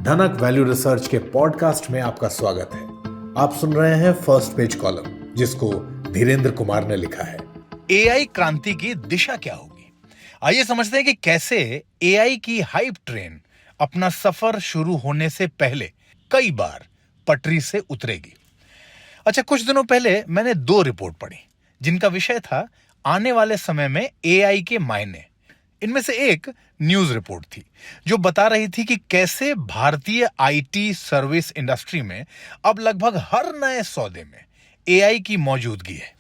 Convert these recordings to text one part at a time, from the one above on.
धनक value research के podcast में आपका स्वागत है। आप सुन रहे हैं फर्स्ट पेज कॉलम, जिसको धीरेंद्र कुमार ने लिखा है। एआई क्रांति की दिशा क्या होगी? आइए समझते हैं कि कैसे एआई की हाइप ट्रेन अपना सफर शुरू होने से पहले कई बार पटरी से उतरेगी। अच्छा, कुछ दिनों पहले मैंने 2 रिपोर्ट पढ़ी जिनका विषय था आने वाले समय में एआई के मायने। इनमें से एक न्यूज रिपोर्ट थी जो बता रही थी कि कैसे भारतीय आईटी सर्विस इंडस्ट्री में अब लगभग हर नए सौदे में एआई की मौजूदगी है।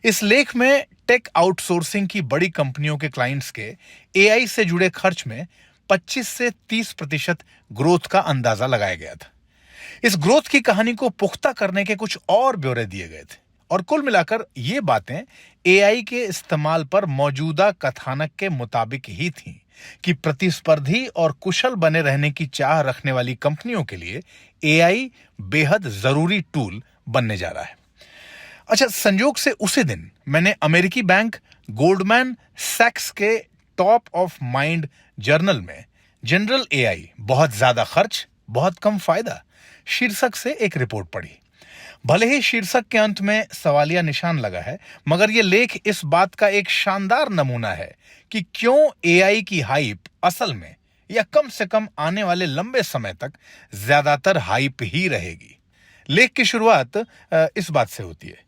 इस लेख में टेक आउटसोर्सिंग की बड़ी कंपनियों के क्लाइंट्स के एआई से जुड़े खर्च में 25 से 30% ग्रोथ का अंदाजा लगाया गया था। इस ग्रोथ की कहानी को पुख्ता करने के कुछ और ब्यौरे दिए गए थे और कुल मिलाकर ये बातें एआई के इस्तेमाल पर मौजूदा कथानक के मुताबिक ही थीं कि प्रतिस्पर्धी और कुशल बने रहने की चाह रखने वाली कंपनियों के लिए एआई बेहद जरूरी टूल बनने जा रहा है। अच्छा, संयोग से उसी दिन मैंने अमेरिकी बैंक गोल्डमैन सैक्स के टॉप ऑफ माइंड जर्नल में जनरल एआई बहुत ज्यादा खर्च बहुत कम फायदा शीर्षक से एक रिपोर्ट पढ़ी। भले ही शीर्षक के अंत में सवालिया निशान लगा है, मगर यह लेख इस बात का एक शानदार नमूना है कि क्यों एआई की हाइप असल में या कम से कम आने वाले लंबे समय तक ज्यादातर हाइप ही रहेगी। लेख की शुरुआत इस बात से होती है।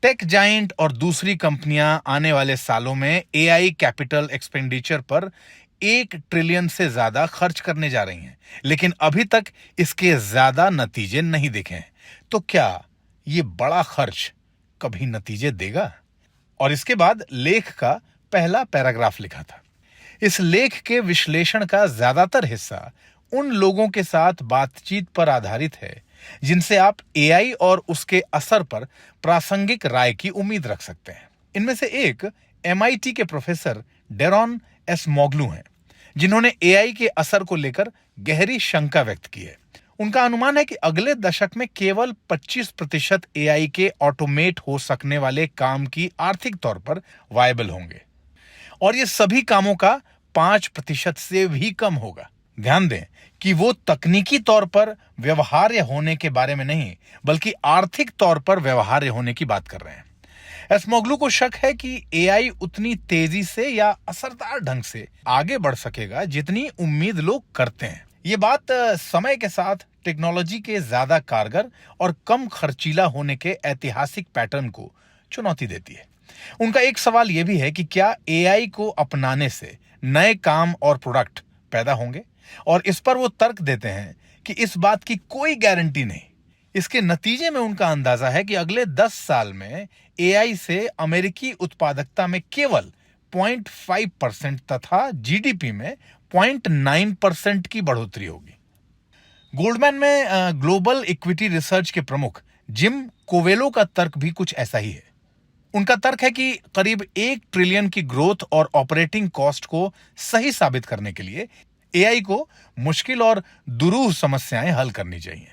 टेक जायंट और दूसरी कंपनियां आने वाले सालों में एआई कैपिटल एक्सपेंडिचर पर 1 ट्रिलियन से ज्यादा खर्च करने जा रही हैं, लेकिन अभी तक इसके ज्यादा नतीजे नहीं दिखे हैं। तो क्या ये बड़ा खर्च कभी नतीजे देगा? और इसके बाद लेख का पहला पैराग्राफ लिखा था। इस लेख के विश्लेषण का ज्यादातर हिस्सा उन लोगों के साथ बातचीत पर आधारित है जिनसे आप एआई और उसके असर पर प्रासंगिक राय की उम्मीद रख सकते हैं। इनमें से एक एमआईटी के प्रोफेसर डेरॉन एस मोगलू हैं, जिन्होंने एआई के असर को लेकर गहरी शंका व्यक्त की है। उनका अनुमान है कि अगले दशक में केवल 25% एआई के ऑटोमेट हो सकने वाले काम की आर्थिक तौर पर वायबल होंगे और ये सभी कामों का 5% से भी कम होगा। ध्यान दें कि वो तकनीकी तौर पर व्यवहार्य होने के बारे में नहीं, बल्कि आर्थिक तौर पर व्यवहार्य होने की बात कर रहे हैं। एसमोग्लू को शक है कि एआई उतनी तेजी से या असरदार ढंग से आगे बढ़ सकेगा जितनी उम्मीद लोग करते हैं। ये बात समय के साथ टेक्नोलॉजी के ज्यादा कारगर और कम खर्चीला होने के ऐतिहासिक पैटर्न को चुनौती देती है। उनका एक सवाल यह भी है कि क्या एआई को अपनाने से नए काम और प्रोडक्ट पैदा होंगे, और इस पर वो तर्क देते हैं कि इस बात की कोई गारंटी नहीं। इसके नतीजे में उनका अंदाजा है कि अगले 10 साल में एआई से अमेरिकी उत्पादकता में केवल 0.5% तथा जीडीपी में 0.9% की बढ़ोतरी होगी। गोल्डमैन में ग्लोबल इक्विटी रिसर्च के प्रमुख जिम कोवेलो का तर्क भी कुछ ऐसा ही है। उनका तर्क है कि करीब 1 ट्रिलियन की ग्रोथ और ऑपरेटिंग कॉस्ट को सही साबित करने के लिए एआई को मुश्किल और दुरूह समस्याएं हल करनी चाहिए,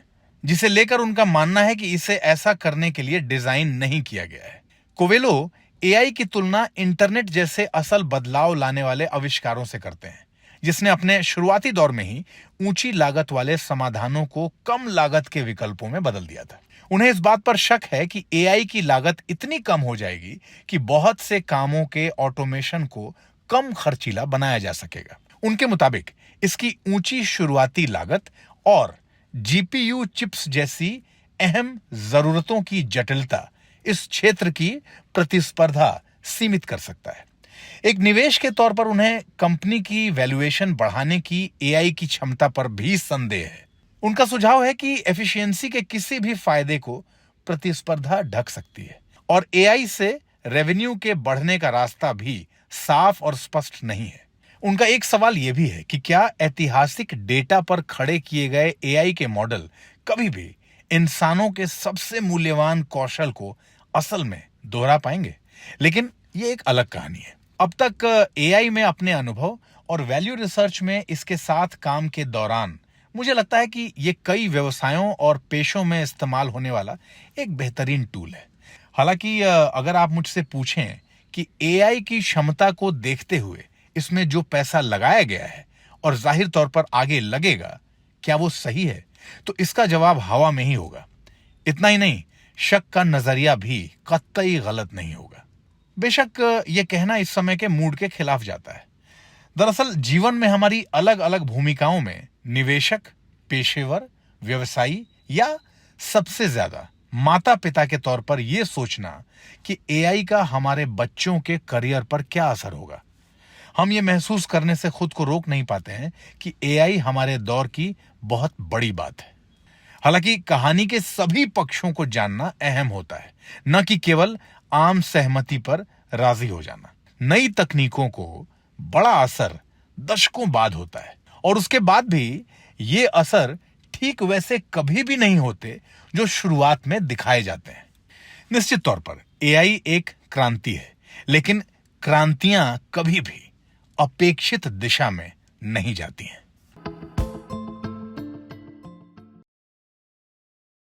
जिसे लेकर उनका मानना है कि इसे ऐसा करने के लिए डिजाइन नहीं किया गया है। कोवेलो एआई की तुलना इंटरनेट जैसे असल बदलाव लाने वाले आविष्कारों से करते हैं, जिसने अपने शुरुआती दौर में ही ऊंची लागत वाले समाधानों को कम लागत के विकल्पों में बदल दिया था। उन्हें इस बात पर शक है कि एआई की लागत इतनी कम हो जाएगी कि बहुत से कामों के ऑटोमेशन को कम खर्चीला बनाया जा सकेगा। उनके मुताबिक इसकी ऊंची शुरुआती लागत और जीपीयू चिप्स जैसी अहम जरूरतों की जटिलता इस क्षेत्र की प्रतिस्पर्धा सीमित कर सकता है। एक निवेश के तौर पर उन्हें कंपनी की वैल्यूएशन बढ़ाने की एआई की क्षमता पर भी संदेह है। उनका सुझाव है कि एफिशिएंसी के किसी भी फायदे को प्रतिस्पर्धा ढक सकती है और एआई से रेवेन्यू के बढ़ने का रास्ता भी साफ और स्पष्ट नहीं है। उनका एक सवाल यह भी है कि क्या ऐतिहासिक डेटा पर खड़े किए गए एआई के मॉडल कभी भी इंसानों के सबसे मूल्यवान कौशल को असल में दोहरा पाएंगे? लेकिन यह एक अलग कहानी है। अब तक एआई में अपने अनुभव और वैल्यू रिसर्च में इसके साथ काम के दौरान मुझे लगता है कि यह कई व्यवसायों और पेशों में इस्तेमाल होने वाला एक बेहतरीन टूल है। हालांकि अगर आप मुझसे पूछें कि एआई की क्षमता को देखते हुए इसमें जो पैसा लगाया गया है और जाहिर तौर पर आगे लगेगा, क्या वो सही है, तो इसका जवाब हवा में ही होगा। इतना ही नहीं, शक का नजरिया भी कतई गलत नहीं होगा। बेशक यह कहना इस समय के मूड के खिलाफ जाता है। दरअसल जीवन में हमारी अलग अलग भूमिकाओं में निवेशक, पेशेवर, व्यवसायी या सबसे ज्यादा माता पिता के तौर पर यह सोचना कि एआई का हमारे बच्चों के करियर पर क्या असर होगा, हम ये महसूस करने से खुद को रोक नहीं पाते हैं कि एआई हमारे दौर की बहुत बड़ी बात है। हालांकि कहानी के सभी पक्षों को जानना अहम होता है, न कि केवल आम सहमति पर राजी हो जाना। नई तकनीकों को बड़ा असर दशकों बाद होता है और उसके बाद भी ये असर ठीक वैसे कभी भी नहीं होते जो शुरुआत में दिखाए जाते हैं। निश्चित तौर पर एआई एक क्रांति है, लेकिन क्रांतियां कभी भी अपेक्षित दिशा में नहीं जाती हैं।